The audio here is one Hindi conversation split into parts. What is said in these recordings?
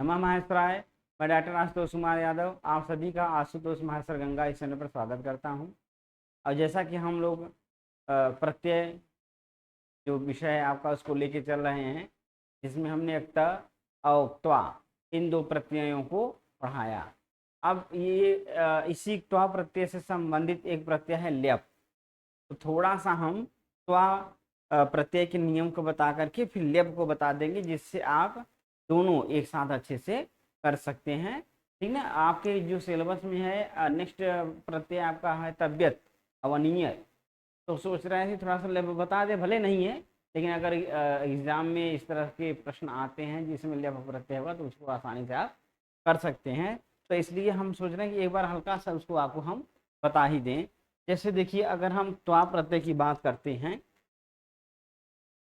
नमः माहेश्वराय। मैं डॉक्टर आशुतोष कुमार यादव आप सभी का आशुतोष माहेश्वर गंगा इस चैनल पर स्वागत करता हूं। और जैसा कि हम लोग प्रत्यय जो विषय है आपका उसको लेके चल रहे हैं, जिसमें हमने एकता और त्वा इन दो प्रत्ययों को पढ़ाया। अब ये इसी त्वा प्रत्यय से संबंधित एक प्रत्यय है ल्यप। तो थोड़ा सा हम त्वा प्रत्यय के नियम को बता करके फिर ल्यप को बता देंगे, जिससे आप दोनों एक साथ अच्छे से कर सकते हैं। ठीक ना। आपके जो सिलेबस में है नेक्स्ट प्रत्यय आपका है तबियत अवनीय। तो सोच रहे थे थोड़ा सा ल्यप बता दे, भले नहीं है लेकिन अगर एग्जाम में इस तरह के प्रश्न आते हैं जिसमें ल्यप प्रत्यय होगा तो उसको आसानी से आप कर सकते हैं। तो इसलिए हम सोच रहे हैं कि एक बार हल्का सा उसको आपको हम बता ही दें। जैसे देखिए, अगर हम त्वा प्रत्यय की बात करते हैं,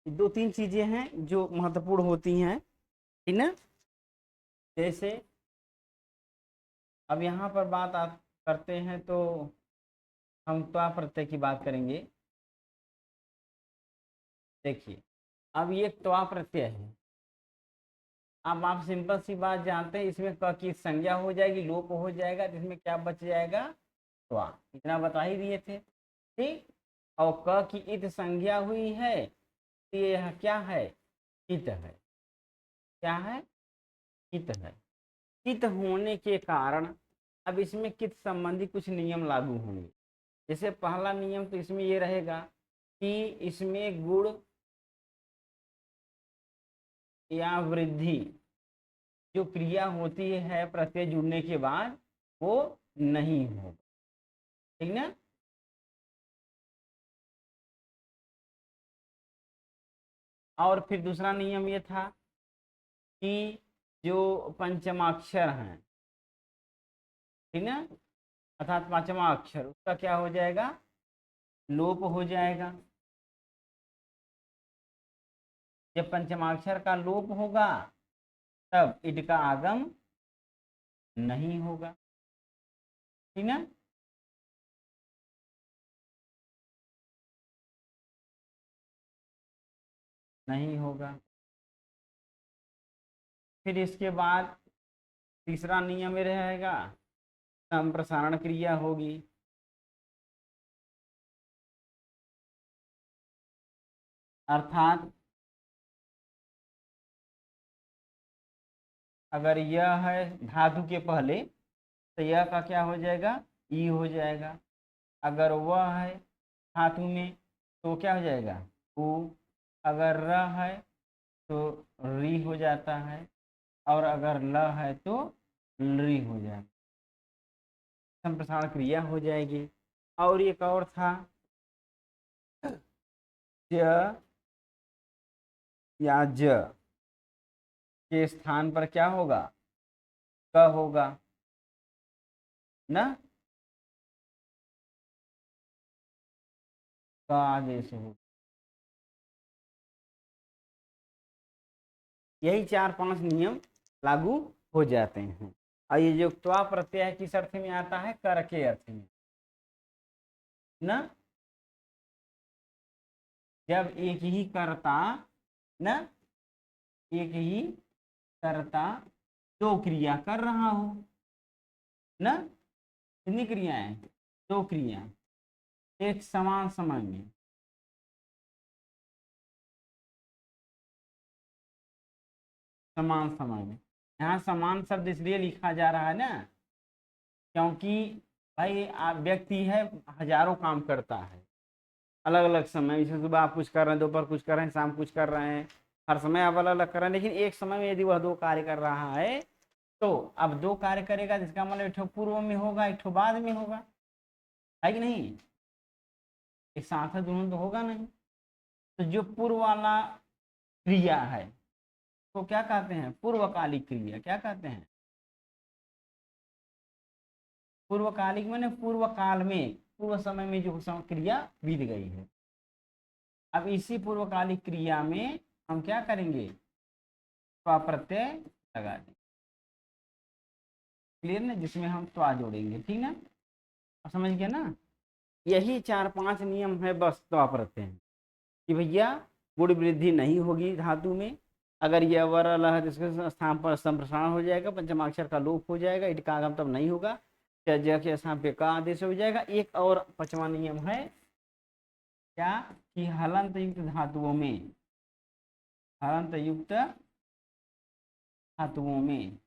दो तीन चीजें हैं जो महत्वपूर्ण होती हैं, ठीक ना। जैसे अब यहाँ पर बात आप करते हैं तो हम त्वा प्रत्यय की बात करेंगे। देखिए, अब ये त्वा प्रत्यय है। अब आप सिंपल सी बात जानते हैं, इसमें क की संज्ञा हो जाएगी, लोप हो जाएगा, जिसमें क्या बच जाएगा, त्वा। इतना बता ही दिए थे, ठीक। और क की इत संज्ञा हुई है, तो यह क्या है, कित है। क्या है, कित है। कित होने के कारण अब इसमें कित संबंधी कुछ नियम लागू होंगे। जैसे पहला नियम तो इसमें ये रहेगा कि इसमें गुण या वृद्धि जो क्रिया होती है प्रत्यय जुड़ने के बाद वो नहीं होगा, ठीक ना। और फिर दूसरा नियम ये था कि जो पंचमाक्षर हैं, ठीक ना, अर्थात पांचवा अक्षर उसका क्या हो जाएगा, लोप हो जाएगा। जब पंचमाक्षर का लोप होगा तब इट का आगम नहीं होगा, ठीक ना। नहीं होगा। फिर इसके बाद तीसरा नियम ये रहेगा, संप्रसारण क्रिया होगी। अर्थात अगर यह है धातु के पहले तो यह का क्या हो जाएगा, ई हो जाएगा। अगर वह है धातु में तो क्या हो जाएगा, उ। अगर र है तो री हो जाता है, और अगर ल है तो लरी हो जाएगा, संप्रसारण क्रिया हो जाएगी। और एक और था, ज या ज के स्थान पर क्या होगा, क होगा ना, क आदेश हो। यही 4-5 नियम लागू हो जाते हैं। और ये जो त्वा प्रत्यय किस अर्थ में आता है, कर के अर्थ में ना। जब एक ही कर्ता ना, एक ही कर्ता दो क्रिया कर रहा हो ना, कितनी क्रियाएं, दो क्रिया एक समान समय में, समान समय में। यहाँ समान शब्द इसलिए लिखा जा रहा है ना, क्योंकि भाई आप व्यक्ति है हजारों काम करता है अलग अलग समय। जैसे सुबह आप कुछ कर रहे हैं, दोपहर कुछ कर रहे हैं, शाम कुछ कर रहे हैं, हर समय आप अलग अलग कर रहे हैं। लेकिन एक समय में यदि वह दो कार्य कर रहा है तो अब दो कार्य करेगा, जिसका मतलब एक ठो पूर्व में होगा, एक ठो बाद में होगा, है कि नहीं। एक साथ है दोनों तो होगा नहीं। तो जो पूर्व वाला क्रिया है तो क्या कहते हैं, पूर्वकालिक क्रिया। क्या कहते हैं, पूर्वकालिक माने पूर्व काल में, पूर्व समय में जो क्रिया बीत गई है। अब इसी पूर्वकालिक क्रिया में हम क्या करेंगे, त्वा प्रत्यय लगा देंगे। क्लियर ना, जिसमें हम त्वा जोड़ेंगे, ठीक ना। समझ गए ना। यही 4-5 नियम है बस त्वा प्रत्यय कि भैया गुण वृद्धि नहीं होगी धातु में, अगर ये अवर अल है तो इसके स्थान पर संप्रसारण हो जाएगा, पंचमाक्षर का लोप हो जाएगा, इट का आगम तब नहीं होगा, ज के स्थान पे का आदेश हो जाएगा। एक और पांचवा नियम है क्या कि हलंत युक्त धातुओं में, हलंत युक्त धातुओं में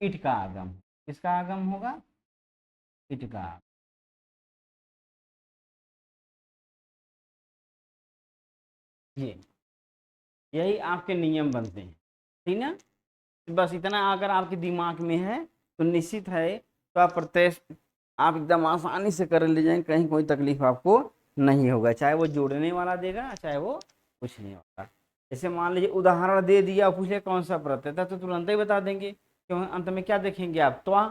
इट का आगम, किसका आगम होगा, इट का। ये यही आपके नियम बनते हैं, ठीक ना। बस इतना अगर आपके दिमाग में है तो निश्चित है तो आप प्रत्यय आप एकदम आसानी से कर ले जाएंगे, कहीं कोई तकलीफ आपको नहीं होगा, चाहे वो जोड़ने वाला देगा चाहे वो पूछने वाला। जैसे मान लीजिए उदाहरण दे दिया, पूछ लिया कौन सा प्रत्यय था तो तुरंत ही बता देंगे, क्यों अंत में क्या देखेंगे आप, त्वा,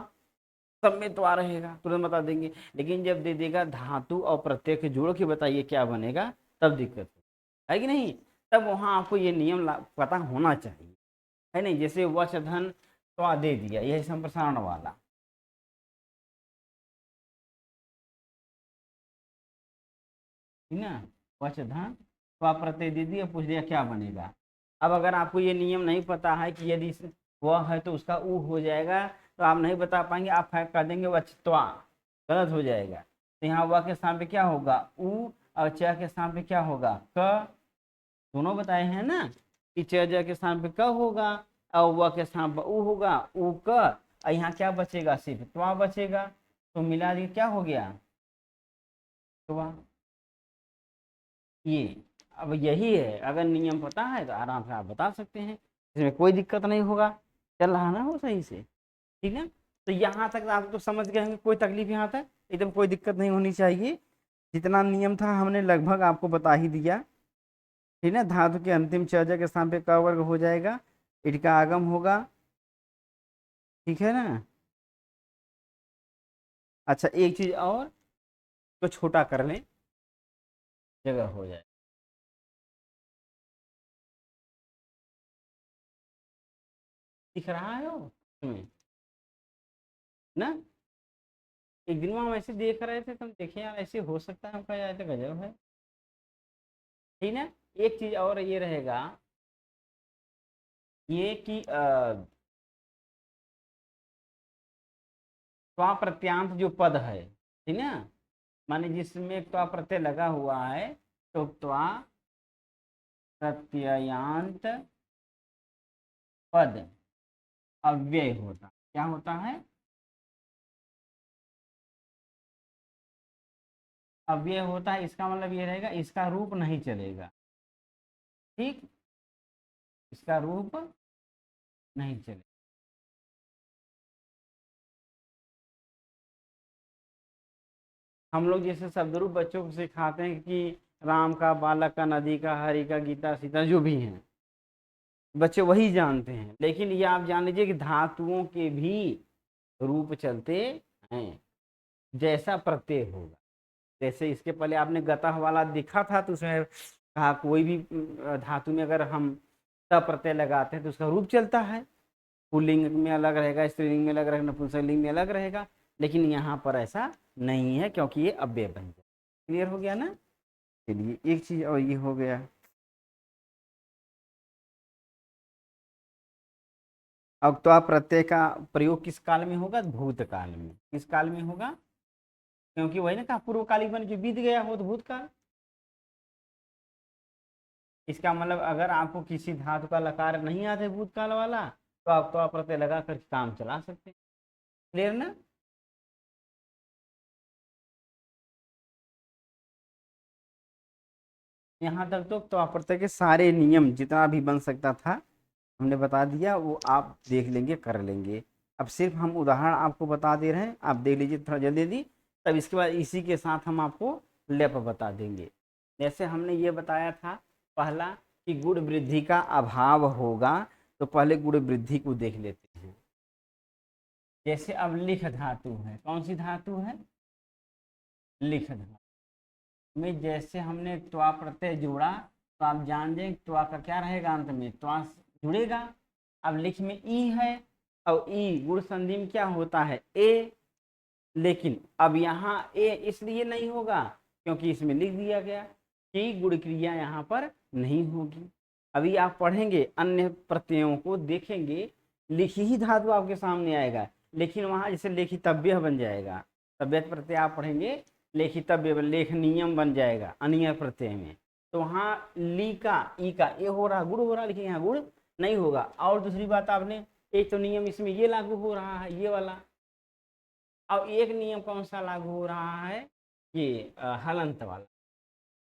सब में त्वा रहेगा, तुरंत बता देंगे। लेकिन जब दे देगा धातु और प्रत्यय के जोड़ के बताइए क्या बनेगा, तब दिक्कत है कि नहीं। तब वहां आपको ये नियम पता होना चाहिए, है नहीं। जैसे वच धन त्वा दे दिया, यही संप्रसारण वाला, ठीक ना। वच धन त्वा प्रत्यय दे दिया, पूछ दिया क्या बनेगा। अब अगर आपको ये नियम नहीं पता है कि यदि वह है तो उसका ऊ हो जाएगा, तो आप नहीं बता पाएंगे, आप कर देंगे वच त्वा, गलत हो जाएगा। तो यहाँ वह के स्थान पे क्या होगा, ऊ, और च के स्थान पे क्या होगा, क। दोनों बताए हैं ना कि च ज के स्थान पे क होगा और व के स्थान पर ऊ होगा, ऊ क, और यहाँ क्या बचेगा, सिर्फ त्वा बचेगा। तो मिला दिए क्या हो गया, त्वा। ये अब यही है, अगर नियम पता है तो आराम से आप बता सकते हैं, इसमें कोई दिक्कत नहीं होगा। चल रहा ना वो सही से, ठीक है। तो यहाँ तक आप तो समझ गए होंगे, कोई तकलीफ यहाँ तक एकदम कोई दिक्कत नहीं होनी चाहिए। जितना नियम था हमने लगभग आपको बता ही दिया, ठीक है। धातु के अंतिम च के स्थान पे क वर्ग हो जाएगा, इट का आगम होगा, ठीक है ना। अच्छा एक चीज और, तो छोटा कर लें, जगह हो जाए। दिख रहा है वो तुम्हें ना, एक दिन हम ऐसे देख रहे थे, तुम देखे यार ऐसे हो सकता है, हमका यार तो गजब है, ठीक ना। एक चीज और ये रहेगा, ये कि त्वा प्रत्यांत जो पद है, ठीक ना, माने जिसमें त्वा प्रत्यय लगा हुआ है, तो त्वा प्रत्ययांत पद अव्यय होता, क्या होता है, अव्यय होता है। इसका मतलब ये रहेगा इसका रूप नहीं चलेगा, ठीक, इसका रूप नहीं चलेगा। हम लोग जैसे शब्द रूप बच्चों को सिखाते हैं कि राम का, बालक का, नदी का, हरि का, गीता सीता जो भी हैं, बच्चे वही जानते हैं। लेकिन ये आप जान लीजिए कि धातुओं के भी रूप चलते हैं, जैसा प्रत्यय होगा। जैसे इसके पहले आपने गतः वाला दिखा था, तो उसमें कहा कोई भी धातु में अगर हम त प्रत्यय लगाते हैं तो उसका रूप चलता है, पुल्लिंग में अलग रहेगा, स्त्रीलिंग में अलग रहेगा, नपुंसकलिंग में अलग रहेगा। लेकिन यहाँ पर ऐसा नहीं है, क्योंकि ये अव्यय बन जाए। क्लियर हो गया ना। चलिए एक चीज और ये हो गया। अब तो आप प्रत्यय का प्रयोग किस काल में होगा, भूतकाल में। किस काल में होगा, क्योंकि वही ना कहा पूर्वकालिक बन के बीत गया हो तो भूतकाल। इसका मतलब अगर आपको किसी धातु का लकार नहीं आता है भूतकाल वाला, तो आप तो प्रत्यय लगा कर काम चला सकते हैं। क्लियर ना। यहाँ तक तो आप प्रत्यय के सारे नियम जितना भी बन सकता था हमने बता दिया, वो आप देख लेंगे, कर लेंगे। अब सिर्फ हम उदाहरण आपको बता दे रहे हैं, आप देख लीजिए थोड़ा जल्दी जल्दी, तब इसके बाद इसी के साथ हम आपको लेप बता देंगे। जैसे हमने ये बताया था पहला कि गुण वृद्धि का अभाव होगा, तो पहले गुण वृद्धि को देख लेते हैं। जैसे अब लिख धातु है, कौन सी धातु है, लिख धातु में जैसे हमने त्वा प्रत्यय जोड़ा, तो आप जान जाए त्वा का क्या रहेगा, अंत में त्वा जुड़ेगा। अब लिख में ई है, और ई गुण संधि में क्या होता है, ए। लेकिन अब यहाँ ए इसलिए नहीं होगा क्योंकि इसमें लिख दिया गया कि गुण क्रिया यहाँ पर नहीं होगी। अभी आप पढ़ेंगे अन्य प्रत्ययों को देखेंगे, लिखी ही धातु आपके सामने आएगा, लेकिन वहाँ जैसे लेखितव्य बन जाएगा, तव्यत प्रत्यय आप पढ़ेंगे, लेखितव्य लेखनीयम बन जाएगा अनिय प्रत्यय में, तो वहाँ ली का ई का ये हो रहा गुण हो रहा, लेकिन यहाँ गुण नहीं होगा। और दूसरी बात आपने एक तो नियम इसमें ये लागू हो रहा है ये वाला, अब एक नियम कौन सा लागू हो रहा है, ये हलंत वाला।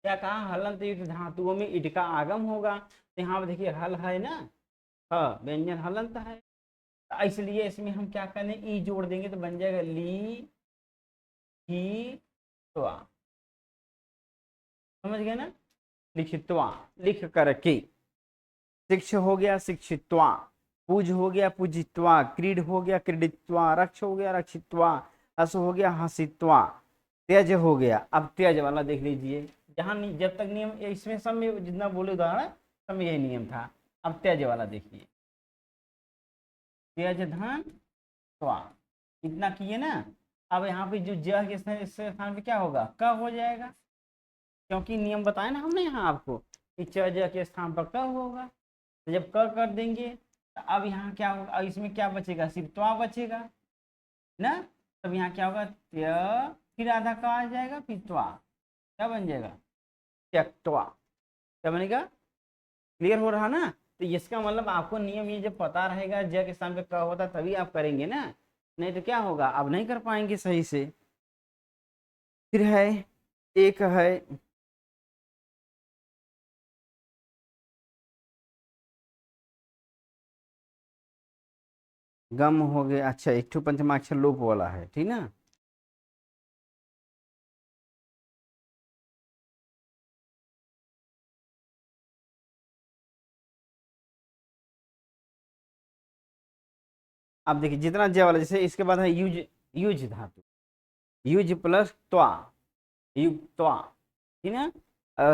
क्या कहा, हलंत युक्त धातुओं में इट का आगम होगा, तो यहाँ पर देखिए हल है ना, हाँ व्यंजन हलंत है, तो इसलिए इसमें हम क्या करें, ई जोड़ देंगे तो बन जाएगा ली ही त्वा, समझ गए ना, लिखित्वा लिख करके, शिक्ष हो गया शिक्षित्वा, पूज हो गया पूजित्वा, क्रीड हो गया क्रीडित्वा, रक्ष हो गया रक्षित्वा, हस हो गया हसित्वा, त्यज हो गया। अब त्यज वाला देख लीजिए, जहां जब तक नियम इसमें सब में जितना बोले उदाहरण सब में यही नियम था। अब त्यज वाला देखिए, त्यज धन त्वा, इतना किए ना। अब यहाँ पे जो ज के स्थान पे क्या होगा, क हो जाएगा, क्योंकि नियम बताया ना हमने यहाँ आपको कि च ज के स्थान पर क होगा, तो जब क कर देंगे तो अब यहाँ क्या होगा, अब इसमें क्या बचेगा, सिर्फ त्वा बचेगा ना, तब यहाँ क्या होगा, त्य फिर आधा का आ जाएगा, फिर त्वा क्या बन जाएगा, त्यक्त्वा, क्या बनेगा, क्लियर हो रहा ना। तो इसका मतलब आपको नियम ये जब पता रहेगा, ज के स्थान पे क होता तभी आप करेंगे ना, नहीं तो क्या होगा, अब नहीं कर पाएंगे सही से। फिर है एक है गम हो गया, अच्छा एक ठो पंचमाक्षर लोप वाला है, ठीक ना। अब देखिए जितना ज वाला, जैसे इसके बाद है युज, युज धातु, युज प्लस त्वा, युक्त्वा, ठीक ना।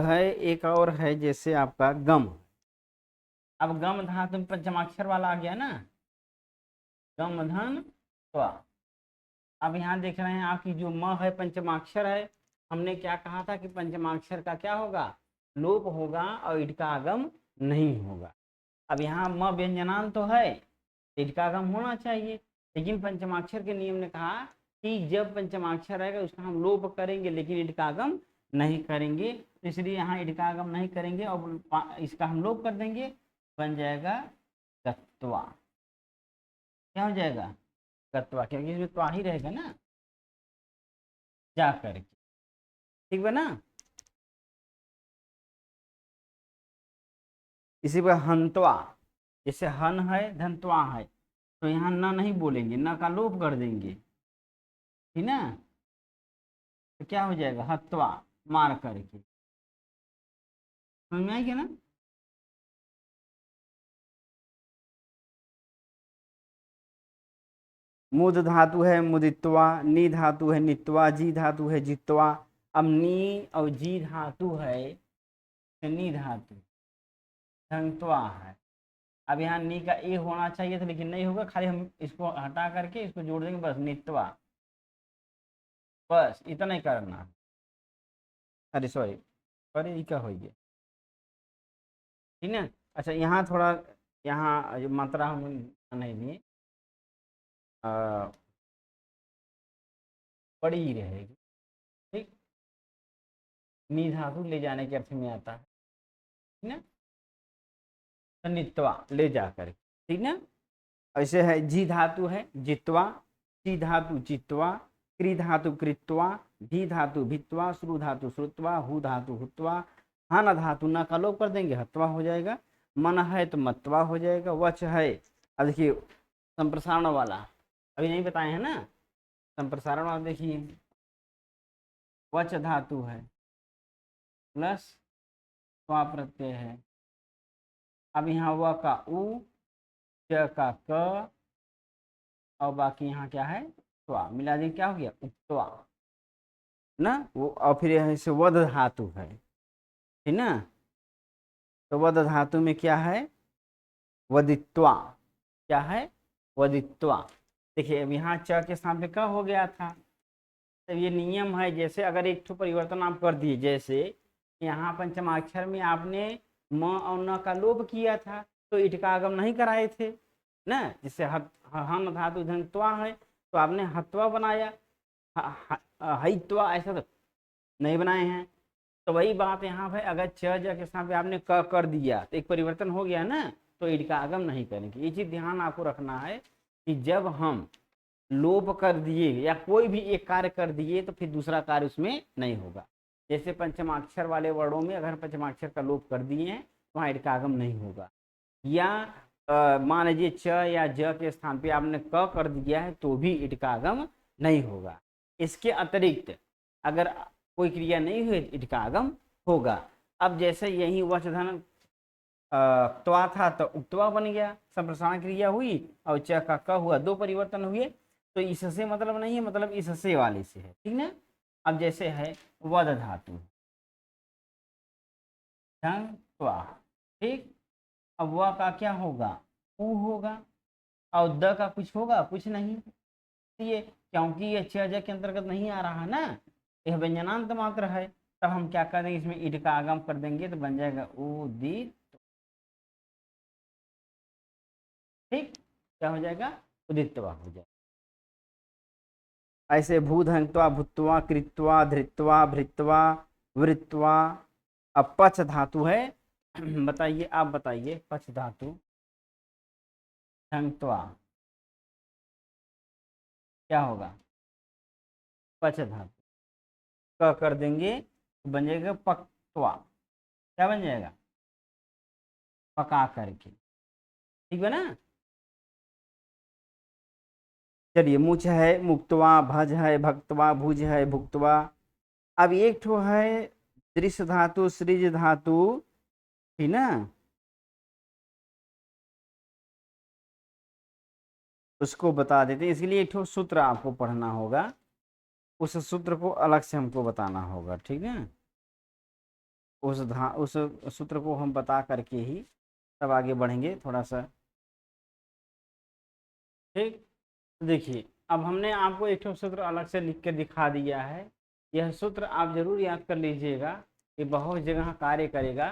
है एक और है जैसे आपका गम, अब गम धातु पंचमाक्षर वाला आ गया ना, गम धन त्वा। अब यहाँ देख रहे हैं आपकी जो म है पंचमाक्षर है, हमने क्या कहा था कि पंचमाक्षर का क्या होगा, लोप होगा और इट का आगम नहीं होगा। अब यहाँ म व्यंजनान तो है, इट का आगम होना चाहिए, लेकिन पंचमाक्षर के नियम ने कहा कि जब पंचमाक्षर आएगा उसका हम लोप करेंगे, लेकिन इट का आगम नहीं करेंगे, तो इसलिए यहाँ इट का आगम नहीं करेंगे और इसका हम लोप कर देंगे, बन जाएगा गत्वा, क्या हो जाएगा, गत्वा, क्योंकि इसमें त्वा ही रहेगा ना, जा करके, ठीक है ना। इसी पर हंतवा, जैसे हन है धनत्वा है, तो यहाँ न नहीं बोलेंगे, न का लोप कर देंगे, ठीक ना, तो क्या हो जाएगा, हत्वा, मार करके, समझ में आएगा ना। मुद धातु है मुदित्वा, नी धातु है नित्वा, जी धातु है जित्वा। अब नी और जी धातु है, नी धातु धनत्वा है। अब यहाँ नी का ए होना चाहिए था लेकिन नहीं होगा, खाली हम इसको हटा करके इसको जोड़ देंगे, बस नित्वा, बस इतना ही करना, अरे सॉरी अरे क्या हो गया, ठीक है। अच्छा यहाँ थोड़ा, यहाँ जो मात्रा हम नहीं दिए, बड़ी ही रहेगी, ठीक, नी धातु ले जाने के अर्थ में आता है, ठीक ना, तो नित्वा ले जाकर, ठीक ना। ऐसे है जी धातु है जित्वा, ची धातु चित्वा, क्री धातु कृत्वा, भी धातु भित्वा, श्रु धातु श्रुत्वा, हु धातु हुत्वा, हन धातु न का लोप कर देंगे, हत्वा हो जाएगा, मन है तो मत्वा हो जाएगा, वच है। अब देखिए संप्रसारण वाला अभी नहीं बताए हैं ना, संप्रसारण वाला देखिए, वच धातु है प्लस स्वा प्रत्यय है, अब यहाँ व का उ, च का क, और बाकी यहाँ क्या है त्वा, मिला दी क्या हो गया उक्त्वा ना वो, और फिर यहाँ से वध धातु है, ठीक ना, तो वध धातु में क्या है, वदित्वा, क्या है वदित्वा। देखिए अब यहाँ च के स्थान पे क हो गया था, तो ये नियम है, जैसे अगर एक ठो परिवर्तन आप कर दिए, जैसे यहाँ पंचमाक्षर में आपने म और न का लोप किया था, तो इट का आगम नहीं कराए थे ना, जिससे हम धातु धनत्वा है तो आपने हत्वा बनाया, हित्वा ऐसा तो नहीं बनाए हैं। तो वही बात यहाँ पे, अगर च ज के साथ आपने क कर दिया तो एक परिवर्तन हो गया ना, तो इट का आगम नहीं करेंगे। ये चीज ध्यान आपको रखना है कि जब हम लोप कर दिए या कोई भी एक कार्य कर दिए तो फिर दूसरा कार्य उसमें नहीं होगा। जैसे पंचमाक्षर वाले वर्णों में अगर पंचमाक्षर का लोप कर दिए हैं तो वहाँ इट का आगम नहीं होगा। या मान लीजिए च या ज के स्थान पे आपने क कर दिया है तो भी इट का आगम नहीं होगा। इसके अतिरिक्त अगर कोई क्रिया नहीं हुई इट का आगम होगा। अब जैसे यही वचधन त्वा था तो उक्तवा बन गया, संप्रसारण क्रिया हुई और च का क हुआ, दो परिवर्तन हुए। तो इससे मतलब नहीं है, मतलब इससे वाले से है, ठीक ना। अब जैसे है वद धातु त्वा, ठीक। अब वह का क्या होगा, उ होगा, और द का कुछ होगा, कुछ नहीं। ये क्योंकि ये च के अंतर्गत नहीं आ रहा ना, यह व्यंजनांत मात्र है, तब हम क्या करेंगे, इसमें इट का आगम कर देंगे तो बन जाएगा उदित, ठीक। क्या हो जाएगा, उदित्वा हो जाएगा। ऐसे भूधंत्वा भूत्वा कृत्वा धृत्वा भृत्वा वृत्वा। अब पच धातु है, बताइए, आप बताइए, पच धातु धंत्वा क्या होगा, पच धातु क कर देंगे तो बन जाएगा पक्वा। क्या बन जाएगा, पका करके, ठीक है ना। चलिए, मुछ है मुक्तवा, भज है भक्तवा, भुज है भुक्तवा। अब एक ठो है दृश्य धातु सृज धातु, ठीक ना, उसको बता देते हैं। इसके लिए एक ठो सूत्र आपको पढ़ना होगा, उस सूत्र को अलग से हमको बताना होगा, ठीक है। उस सूत्र को हम बता करके ही तब आगे बढ़ेंगे थोड़ा सा, ठीक। देखिए, अब हमने आपको एक सूत्र अलग से लिख के दिखा दिया है। यह सूत्र आप जरूर याद कर लीजिएगा, ये बहुत जगह कार्य करेगा,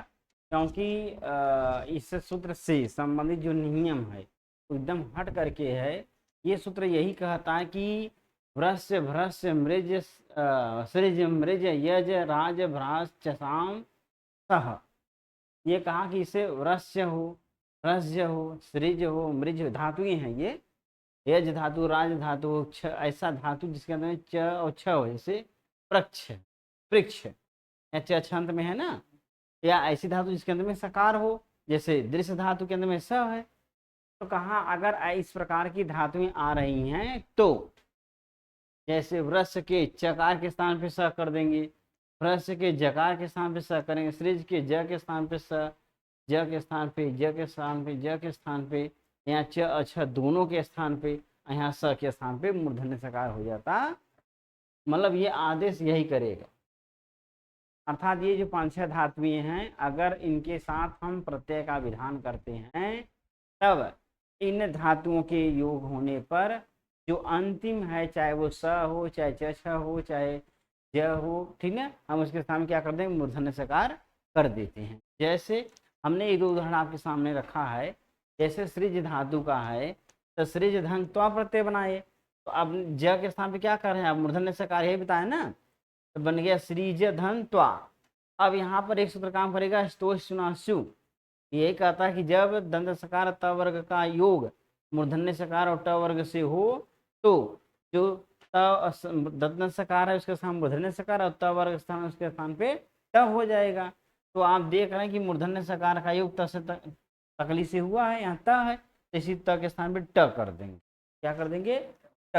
क्योंकि इस सूत्र से संबंधित जो नियम है एकदम हट करके है। ये सूत्र यही कहता है कि भ्रस्य भ्रस्य मृज सृज मृज यज राज भ्रास चसाम सह। ये कहा कि इसे व्रस्य हो, रस्य हो, सृज हो, मृज धातुएं हैं ये। यज धातु, राज धातु, छ ऐसा धातु जिसके अंदर में च और छ हो, जैसे प्रक्ष, पृक्ष या च छंत में है ना, या ऐसी धातु जिसके अंदर में सकार हो, जैसे दृश्य धातु के अंदर में स है। तो कहा अगर इस प्रकार की धातुएं आ रही हैं तो जैसे वृक्ष के चकार के स्थान पे स कर देंगे, वृक्ष के जकार के स्थान पे स करेंगे, सृज के ज के स्थान पे स, ज के स्थान पे, ज के स्थान पे, ज के स्थान पे, यहाँ च अछ दोनों के स्थान पे, यहाँ स के स्थान पे मूर्धन्य सकार हो जाता। मतलब ये आदेश यही करेगा। अर्थात ये जो 5-6 धातुएं हैं, अगर इनके साथ हम प्रत्यय का विधान करते हैं तब इन धातुओं के योग होने पर जो अंतिम है, चाहे वो स हो, चाहे च छ हो, चाहे ज हो, ठीक है, हम उसके सामने क्या कर देंगे, मूर्धन्य सकार कर देते हैं। जैसे हमने एक उदाहरण आपके सामने रखा है, जैसे सृज धातु का है तो सृज धन त्वा प्रत्यय बनाए, तो अब ज के स्थान पे क्या कर रहे हैं आप, मूर्धन्य सकार, यही बताए ना, तो बन गया सृज धन त्वा। अब यहाँ पर एक सूत्र काम करेगा, स्तोषु। यही कहता है कि जब दंत सकार त वर्ग का योग मूर्धन्य सकार और ट वर्ग से हो तो जो दंत सकार है उसके स्थान मूर्धन्य सकार और त वर्ग स्थान उसके स्थान पे ट हो जाएगा। तो आप देख रहे हैं कि मूर्धन्य सकार का योग त से तकली से हुआ है, यहाँ त है, तो इसी त के स्थान पे ट कर देंगे। क्या कर देंगे, ट,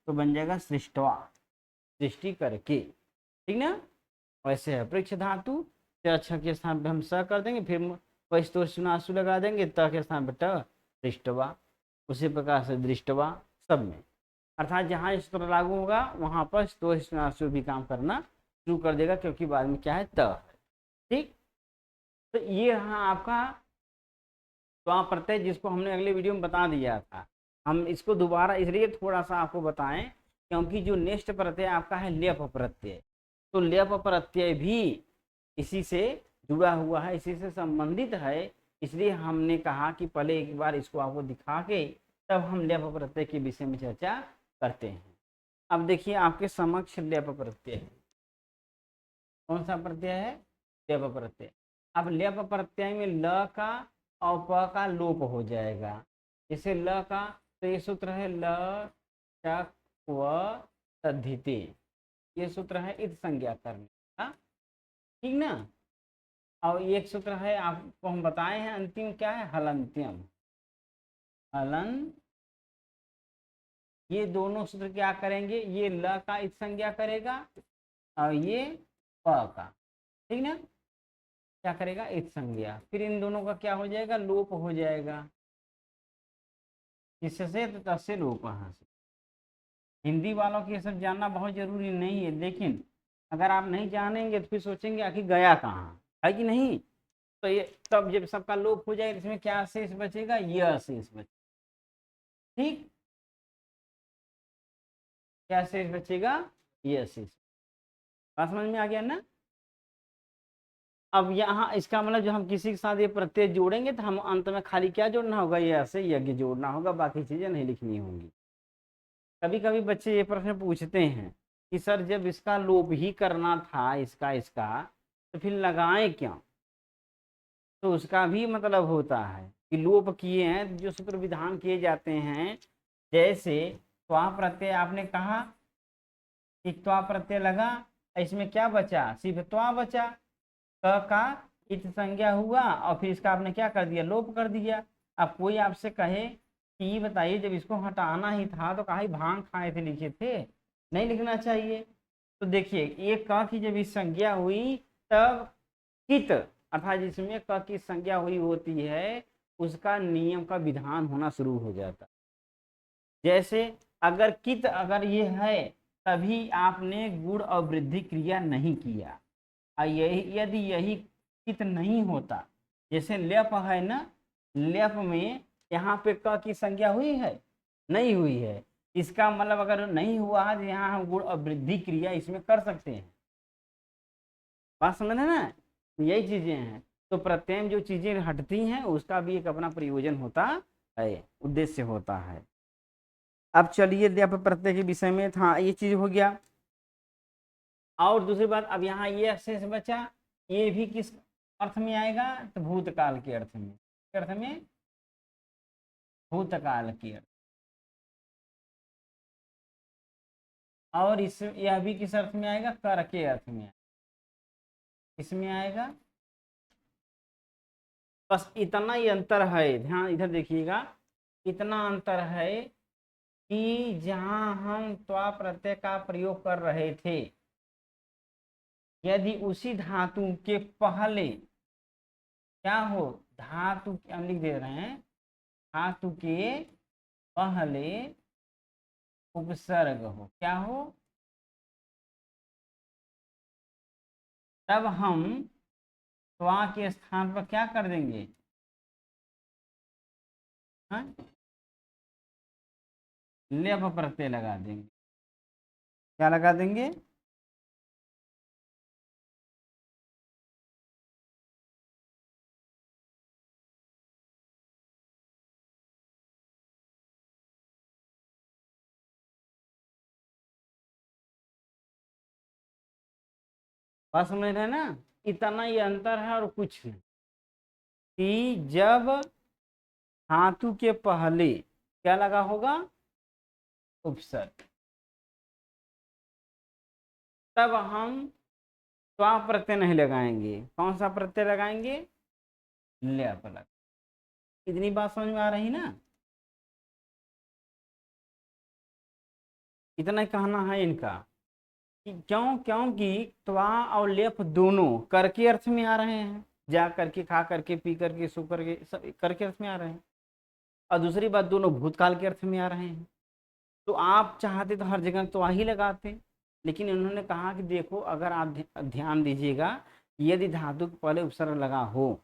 तो बन जाएगा सृष्टवा, सृष्टि करके, ठीक ना। वैसे है पृक्ष धातु, छ के स्थान पे हम स कर देंगे, फिर वस्तुनाशु लगा देंगे, त के स्थान पे ट, दृष्टवा। उसी प्रकार से दृष्टवा सब में, अर्थात जहाँ सूत्र लागू होगा वहां पर स्तोषनाशु भी काम करना शुरू कर देगा, क्योंकि बाद में क्या है, त है, ठीक। तो ये रहा आपका त्वा प्रत्यय, जिसको हमने अगले वीडियो में बता दिया था। हम इसको दोबारा इसलिए थोड़ा सा आपको बताएं क्योंकि जो नेक्स्ट प्रत्यय आपका है लेप प्रत्यय, तो लेप प्रत्यय भी इसी से जुड़ा हुआ है, इसी से संबंधित है। इसलिए हमने कहा कि पहले एक बार इसको आपको दिखा के तब हम लेप प्रत्यय के विषय में चर्चा करते हैं। अब देखिए आपके समक्ष लेप प्रत्यय है। कौन सा प्रत्यय है? लेप प्रत्यय। अब लेप प्रत्यय में ल का और प का लोप हो जाएगा। जैसे ल का तो ये सूत्र है ल चक व तद्धिते, ये सूत्र है इत संज्ञा करने का, ठीक ना। और एक सूत्र है आपको हम बताए हैं अंतिम, क्या है? हलंत्यम। हलन, ये दोनों सूत्र क्या करेंगे? ये ल का इत संज्ञा करेगा और ये प का, ठीक ना, क्या करेगा? इत संज्ञा। फिर इन दोनों का क्या हो जाएगा? लोप हो जाएगा। किससे? तो तस्य लोप से। हिंदी वालों को ये सब जानना बहुत जरूरी नहीं है, लेकिन अगर आप नहीं जानेंगे तो फिर सोचेंगे आखिर गया कहाँ, है कि नहीं। तो ये तब जब सबका लोप हो जाए इसमें क्या शेष बचेगा? यह शेष बचेगा, ठीक। क्या शेष बचेगा? यह शेष। बात समझ में आ गया ना। अब यहाँ इसका मतलब जो हम किसी के साथ ये प्रत्यय जोड़ेंगे तो हम अंत में खाली क्या जोड़ना होगा? यह से यज्ञ जोड़ना होगा, बाकी चीजें नहीं लिखनी होंगी। कभी कभी बच्चे ये प्रश्न पूछते हैं कि सर जब इसका लोप ही करना था इसका तो फिर लगाएं क्यों? तो उसका भी मतलब होता है कि लोप किए हैं जो सूत्र विधान किए जाते हैं। जैसे त्वा प्रत्यय आपने कहा, एक त्वा प्रत्यय लगा, इसमें क्या बचा? सिर्फ त्वा बचा। क का इत संज्ञा हुआ और फिर इसका आपने क्या कर दिया? लोप कर दिया। अब कोई आपसे कहे कि ये बताइए जब इसको हटाना ही था तो कहीं भांग खाए थे लिखे थे, नहीं लिखना चाहिए। तो देखिए एक क की जब इस संज्ञा हुई तब कित अर्थात जिसमें क की संज्ञा हुई होती है उसका नियम का विधान होना शुरू हो जाता। जैसे अगर कित अगर ये है तभी आपने गुण और वृद्धि क्रिया नहीं किया, यही यदि यही कित नहीं होता, जैसे लेप है ना, लेप में यहाँ पे क की संज्ञा हुई है? नहीं हुई है। इसका मतलब अगर नहीं हुआ है तो यहाँ हम गुण और वृद्धि क्रिया इसमें कर सकते हैं। बात समझ ना, यही चीजें हैं। तो प्रत्यय में जो चीजें हटती हैं उसका भी एक अपना प्रयोजन होता है, उद्देश्य होता है। अब चलिए लेप प्रत्यय के विषय में था, ये चीज हो गया। और दूसरी बात, अब यहाँ ये अवशेष बचा, ये भी किस अर्थ में आएगा? तो भूतकाल के अर्थ में। अर्थ में भूतकाल के अर्थ। और इस यह भी किस अर्थ में आएगा? कर के अर्थ में। इसमें आएगा। बस इतना ही अंतर है, ध्यान इधर देखिएगा, इतना अंतर है कि जहां हम त्वा प्रत्यय का प्रयोग कर रहे थे, यदि उसी धातु के पहले क्या हो? धातु हम लिख दे रहे हैं, धातु के पहले उपसर्ग हो, क्या हो? तब हम त्वा के स्थान पर क्या कर देंगे? हाँ? लेप प्रत्यय लगा देंगे। क्या लगा देंगे? बात समझ रहे हैं ना। इतना ही अंतर है और कुछ नहीं, कि जब धातु के पहले क्या लगा होगा? उपसर्ग, तब हम त्वा प्रत्यय नहीं लगाएंगे। कौन सा प्रत्यय लगाएंगे? लेप लगा। इतनी बात समझ में आ रही ना। इतना ही कहना है इनका कि क्यों? क्योंकि त्वा और लेप दोनों कर के अर्थ में आ रहे हैं, जा करके, खा करके, पी करके, सो करके, सब कर के अर्थ में आ रहे हैं। और दूसरी बात दोनों भूतकाल के अर्थ में आ रहे हैं। तो आप चाहते तो हर जगह त्वा ही लगाते, लेकिन उन्होंने कहा कि देखो अगर आप ध्यान दीजिएगा, यदि धातु के पहले उपसर्ग लगा हो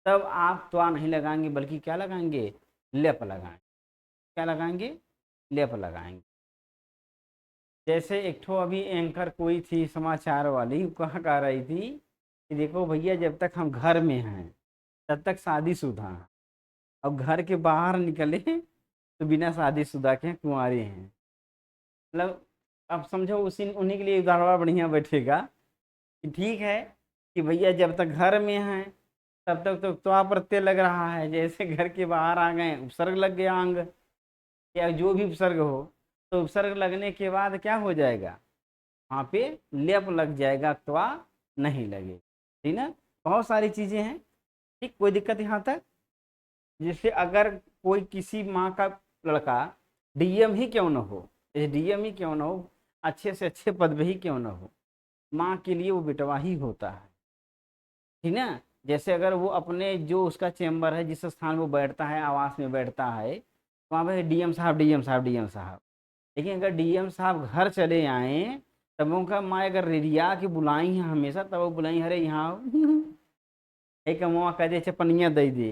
तब आप त्वा नहीं लगाएंगे बल्कि क्या लगाएंगे? लेप लगाएंगे। क्या लगाएंगे? लेप लगाएंगे। जैसे एक ठो अभी एंकर कोई थी समाचार वाली, कहा कह रही थी कि देखो भैया, जब तक हम घर में हैं तब तक शादीशुदा हैं, अब घर के बाहर निकले तो बिना शादीशुदा के कुंवारे हैं। मतलब अब समझो, उसी उन्हीं के लिए उदाहरण बढ़िया बैठेगा कि ठीक है कि भैया जब तक घर में हैं तब तक तो त्वा प्रत्यय लग रहा है, जैसे घर के बाहर आ गए उपसर्ग लग गया अंग, या जो भी उपसर्ग हो, तो उपसर्ग लगने के बाद क्या हो जाएगा, वहाँ पे लेप लग जाएगा, त्वा नहीं लगेगा। ठीक ना। बहुत सारी चीजें हैं। ठीक, कोई दिक्कत यहाँ तक। जैसे अगर कोई किसी माँ का लड़का डीएम ही क्यों ना हो, डीएम ही क्यों ना हो, अच्छे से अच्छे पद पे ही क्यों ना हो, माँ के लिए वो बेटवा ही होता है। ठीक ना। जैसे अगर वो अपने जो उसका चेम्बर है, जिस स्थान में वो बैठता है, आवास में बैठता है, वहाँ पे डीएम साहब, डीएम साहब, डीएम साहब। लेकिन अगर डीएम साहब घर चले आए, तब उनका माँ अगर रिरिया के बुलाई है हमेशा, तब वो बुलाई, अरे यहाँ आओ। एक मुआ कह दे चपनिया दे दे।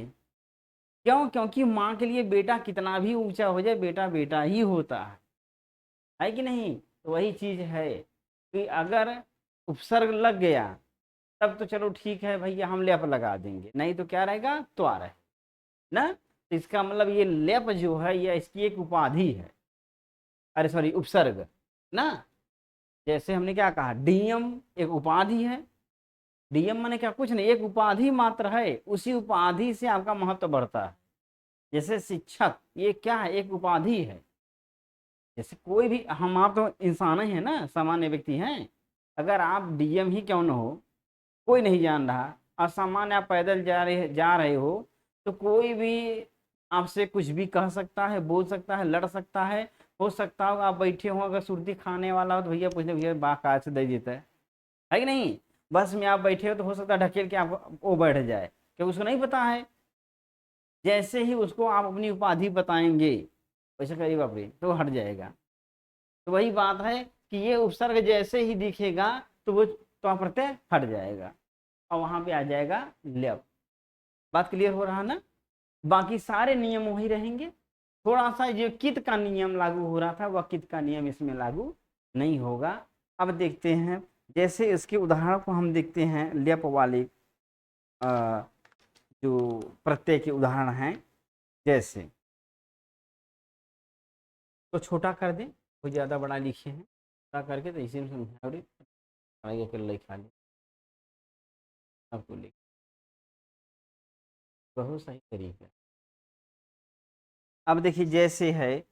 क्यों? क्योंकि माँ के लिए बेटा कितना भी ऊंचा हो जाए, बेटा बेटा ही होता है कि नहीं। तो वही चीज है कि अगर उपसर्ग लग गया तब तो चलो ठीक है भैया, हम लेप लगा देंगे, नहीं तो क्या रहेगा, त्वा रहे ना। तो इसका मतलब ये लेप जो है, यह इसकी एक उपाधि है, अरे सॉरी, उपसर्ग ना। जैसे हमने क्या कहा, डीएम एक उपाधि है। डीएम माने क्या, कुछ नहीं, एक उपाधि मात्र है, उसी उपाधि से आपका महत्व बढ़ता है। जैसे शिक्षक, ये क्या है, एक उपाधि है। जैसे कोई भी, हम आप तो इंसान ही है ना, सामान्य व्यक्ति हैं। अगर आप डीएम ही क्यों ना हो, कोई नहीं जान रहा, असामान्य आप पैदल जा रहे हो, तो कोई भी आपसे कुछ भी कह सकता है, बोल सकता है, लड़ सकता है। हो सकता हो आप बैठे हो, अगर सुर्ती खाने वाला हो तो भैया पूछने, भैया बा काज से दे देता है कि नहीं। बस में आप बैठे हो तो हो सकता है ढकेल के आप वो बैठ जाए, क्योंकि उसको नहीं पता है। जैसे ही उसको आप अपनी उपाधि बताएंगे, वैसे करीब अपनी तो हट जाएगा। तो वही बात है कि ये उपसर्ग जैसे ही दिखेगा तो वो तो प्रत्यय हट जाएगा, और वहां पे आ जाएगा लेप। बात क्लियर हो रहा ना। बाकी सारे नियम वही रहेंगे। थोड़ा सा जो कित का नियम लागू हो रहा था, वह कित का नियम इसमें लागू नहीं होगा। अब देखते हैं, जैसे इसके उदाहरण को हम देखते हैं, लेप वाले जो प्रत्यय के उदाहरण हैं। जैसे, तो छोटा कर दें, कोई ज़्यादा बड़ा लिखे हैं, छोटा करके तो इसी में समझा आगे कर ले खाली आपको लिख, बहुत सही तरीका। अब देखिए, जैसे है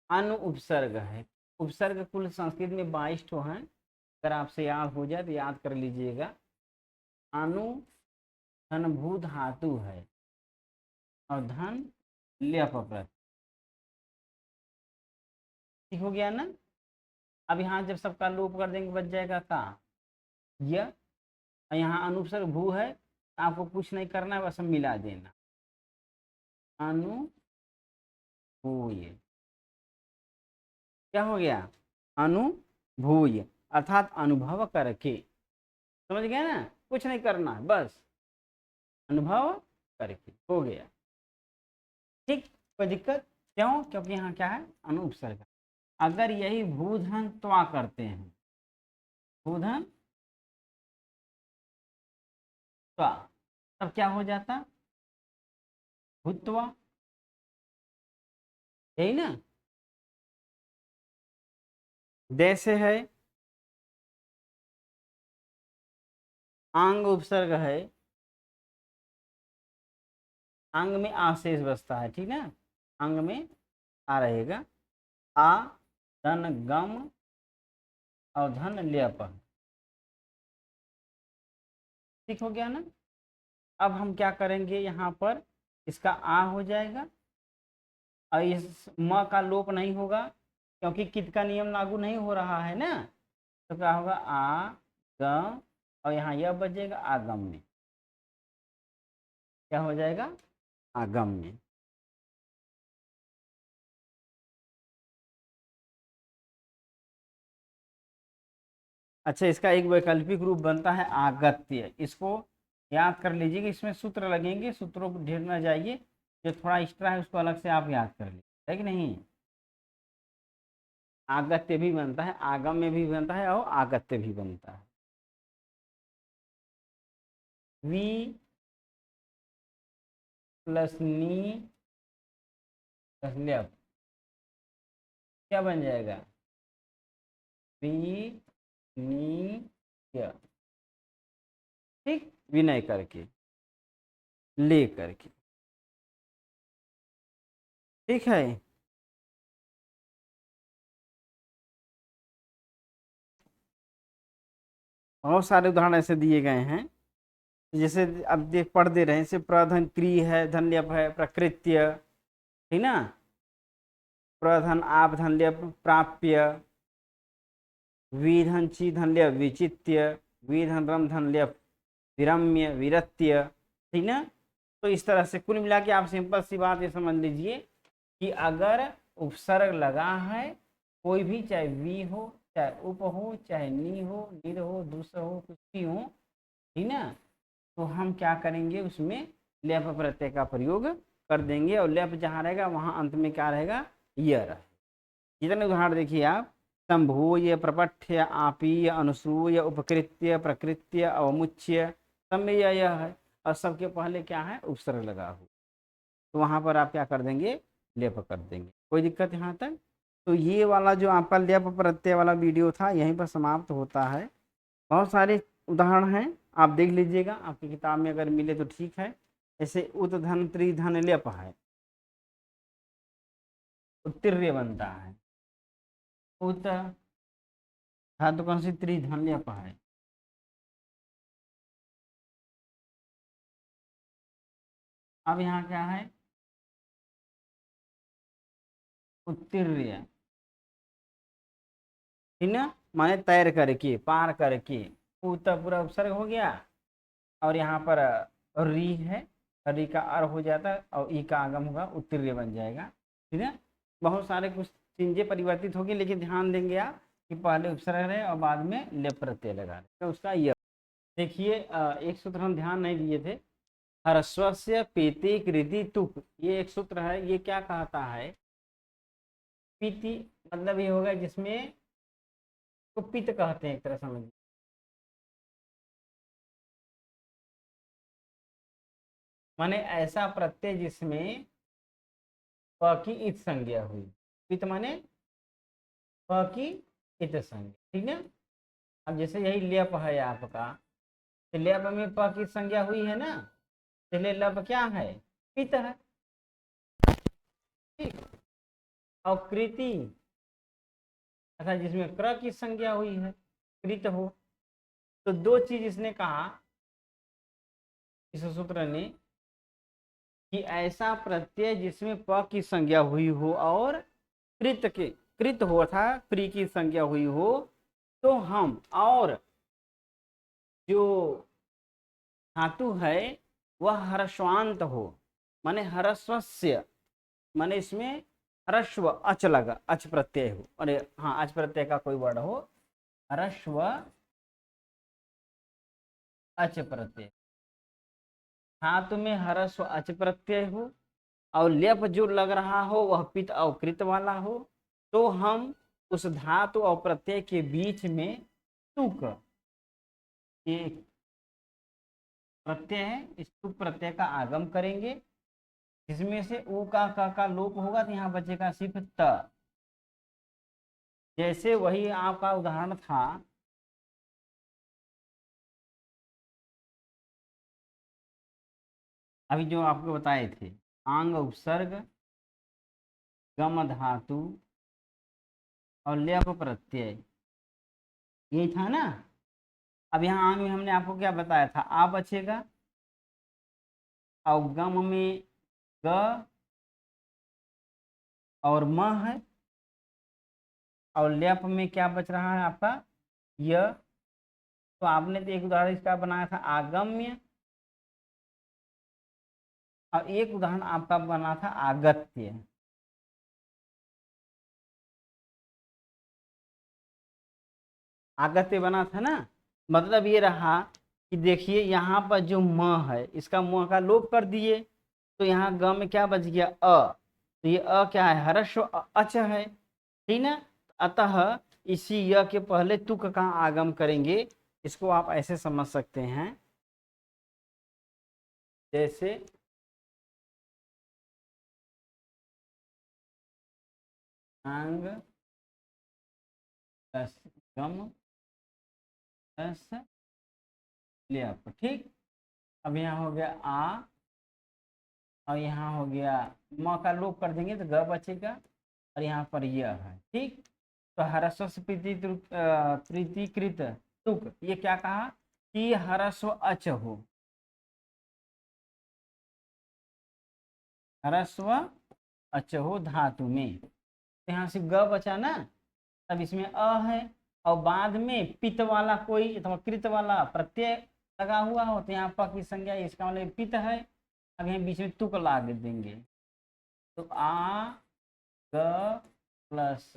अनु उपसर्ग है। उपसर्ग कुल संस्कृत में 22 ठो हैं। अगर आपसे याद हो जाए तो याद कर लीजिएगा। अनु धन भू धातु है, और धन ल्यप प्रत्यय। ठीक हो गया ना। अब यहाँ जब सबका लोप कर देंगे, बच जाएगा का य। यहाँ अनुपसर्ग भू है, आपको कुछ नहीं करना है, बस मिला देना, अनु भूय। क्या हो गया, अनुभूय, अर्थात अनुभव करके। समझ गया ना, कुछ नहीं करना है, बस अनुभव करके हो गया। ठीक, कोई दिक्कत? क्यों? क्योंकि यहाँ क्या है, अनुपसर्ग। अगर यही भूधन त्वा करते हैं, भूधन त्वा, तब क्या हो जाता, भूतवा। यही ना। जैसे है आंग उपसर्ग है, अंग में आशेष बसता है, ठीक ना। अंग में आ रहेगा, आ धन गम और धन ल्यप। ठीक हो गया ना। अब हम क्या करेंगे, यहाँ पर इसका आ हो जाएगा, और इस म का लोप नहीं होगा, क्योंकि कित का नियम लागू नहीं हो रहा है ना। तो क्या होगा, आ गम, और यहाँ यह बचेगा आगम में। क्या हो जाएगा, आगम में। अच्छा, इसका एक वैकल्पिक रूप बनता है आगत्य। इसको याद कर लीजिए कि इसमें सूत्र लगेंगे, सूत्रों को ढेर ना जाइए, जो थोड़ा एक्स्ट्रा है उसको अलग से आप याद कर लीजिए, है कि नहीं। आगत्य भी बनता है, आगम में भी बनता है, और आगत्य भी बनता है। वी प्लस नी प्लस लेप, क्या बन जाएगा? वी नी य। ठीक, विनय करके, ले करके, ठीक है। बहुत सारे उदाहरण ऐसे दिए गए हैं, जैसे अब देख पढ़ दे रहे हैं, जैसे प्रधन क्री है, धन्यप है, प्रकृत्य, ठीक ना, प्रधन आप धन्यप प्राप्य, विधन ची धन्य विचित्य, विधन रम धन्य विरम्य विरत्य, ठीक ना। तो इस तरह से कुल मिला के आप सिंपल सी बात ये समझ लीजिए कि अगर उपसर्ग लगा है कोई भी, चाहे वी हो, चाहे उप हो, चाहे नी हो, निर हो, दूसर हो, कुछ भी हो, ठीक ना, तो हम क्या करेंगे, उसमें लेप प्रत्यय का प्रयोग कर देंगे, और लेप जहाँ रहेगा वहाँ अंत में क्या रहेगा, य रहेगा। जितने उदाहरण देखिए आप, संभूय प्रपठ्य आपीय अनुसूय उपकृत्य प्रकृत्य अवमुच्य, सब में यह है, और सबके पहले क्या है, उपसर्ग लगा हो, तो वहां पर आप क्या कर देंगे, लेप कर देंगे। कोई दिक्कत यहाँ तक? तो ये वाला जो आपका लेप प्रत्यय वाला वीडियो था यहीं पर समाप्त होता है। बहुत सारे उदाहरण हैं, आप देख लीजिएगा, आपकी किताब में अगर मिले तो ठीक है। जैसे उत धन त्रिधन लेप है, उत्तीर्य बनता है, उत धातु कौन सी, त्रिधन लेप है, अब यहाँ क्या है, उत्तीर्य, ठीक ना, माने तैर करके, पार करके, उत पूरा उपसर्ग हो गया, और यहाँ पर री है, री का अर हो जाता है, और ई का आगम होगा, उत्तीर्य बन जाएगा, ठीक है। बहुत सारे कुछ चीजें परिवर्तित होगी, लेकिन ध्यान देंगे आप कि पहले उपसर्ग रहे और बाद में लेप प्रत्यय लगा रहे, तो उसका यह देखिए, एक सूत्र हम ध्यान नहीं दिए थे, ह्रस्वस्य पेते कृति तुक, ये एक सूत्र है, ये क्या कहता है, पीति मतलब ये होगा जिसमें तो पित कहते हैं, एक तरह समझ, माने ऐसा प्रत्यय जिसमें प की इत संज्ञा हुई, पित माने प की इत संज्ञा, ठीक है। अब जैसे यही लेप है आपका, तो लेप में प की संज्ञा हुई है ना, इसलिए लप क्या है, पित है, ठीक। और कृति, अच्छा जिसमें क्र की संज्ञा हुई है, कृत हो, तो दो चीज इसने कहा, इस सूत्र ने, कि ऐसा प्रत्यय जिसमें प की संज्ञा हुई हो और कृत हो था क्री की संज्ञा हुई हो, तो हम, और जो धातु है वह ह्रस्वांत हो, माने ह्रस्वस्य, माने इसमें ह्रस्व अच लगा, अच प्रत्यय हो, अरे हाँ, अच प्रत्यय का कोई वर्ड हो, ह्रस्व अच प्रत्यय, धातु में ह्रस्व अच प्रत्यय हो, और लेप जो लग रहा हो वह पित और कृत वाला हो, तो हम उस धातु और प्रत्यय के बीच में तुक, ये प्रत्यय है, इस तुक प्रत्यय का आगम करेंगे, जिसमें से ऊ का लोप होगा, तो यहाँ बचेगा सिर्फ त। जैसे वही आपका उदाहरण था, अभी जो आपको बताए थे, आंग उपसर्ग, गम धातु और लेप प्रत्यय, यही था ना। अब यहाँ आंग में हमने आपको क्या बताया था, आ बचेगा, और गम में ग और म है, और लेप में क्या बच रहा है आपका, य। तो आपने तो एक उदाहरण इसका बनाया था आगम्य, और एक उदाहरण आपका बना था आगत्य, आगत्य बना था ना। मतलब ये रहा कि देखिए यहाँ पर जो म है, इसका म का लोप कर दिए, तो यहाँ ग में क्या बच गया, अ, तो ये अ क्या है, ह्रस्व अच है, ठीक ना। अतः इसी य के पहले तुक का आगम करेंगे, इसको आप ऐसे समझ सकते हैं जैसे अंग प्लस गम प्लस लेप। ठीक, अब यहाँ हो गया आ और यहाँ हो गया म का लोप कर देंगे तो ग बचेगा और यहाँ पर यह है। ठीक, तो ह्रस्व से प्रीतिकृत तुक, ये क्या कहा कि ह्रस्व अच हो, ह्रस्व अच हो धातु में। तो यहाँ से ग बचा ना, तब इसमें अ है और बाद में पित वाला कोई अथवा कृत वाला प्रत्यय लगा हुआ हो तो यहाँ प की संज्ञा, इसका मतलब पित है। अब यहाँ बीच में तुक ला देंगे तो आ ग प्लस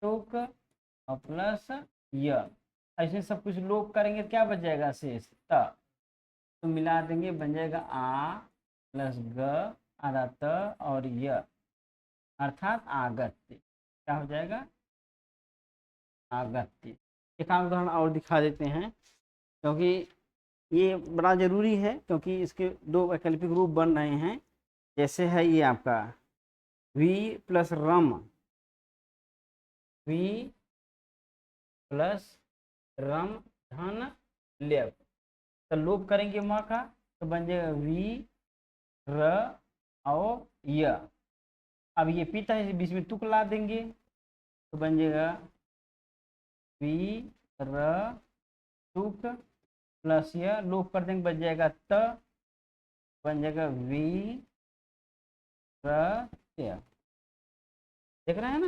तुक और प्लस य, ऐसे सब कुछ लोप करेंगे क्या बच जाएगा शेष त, तो मिला देंगे बन जाएगा आ प्लस ग आधा त और य, अर्थात आगत्य। क्या हो जाएगा, आगत्य। एक उदाहरण और दिखा देते हैं क्योंकि ये बड़ा जरूरी है, क्योंकि इसके दो वैकल्पिक रूप बन रहे हैं। जैसे है ये आपका वी प्लस रम, वी प्लस रम धन लेप, तो लोप करेंगे माँ का तो बन जाएगा वी र और य। अब ये पिता है, बीच में तुक ला देंगे तो बन जाएगा वी र तुक प्लस य, लोप कर देंगे बन जाएगा त, बन जाएगा वी र य। देख रहे हैं ना,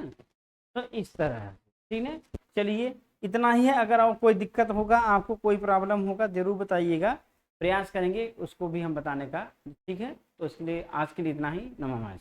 तो इस तरह। ठीक है, चलिए इतना ही है। अगर आपको कोई दिक्कत होगा, आपको कोई प्रॉब्लम होगा, जरूर बताइएगा, प्रयास करेंगे उसको भी हम बताने का। ठीक है, तो इसलिए आज के लिए इतना ही। नमः।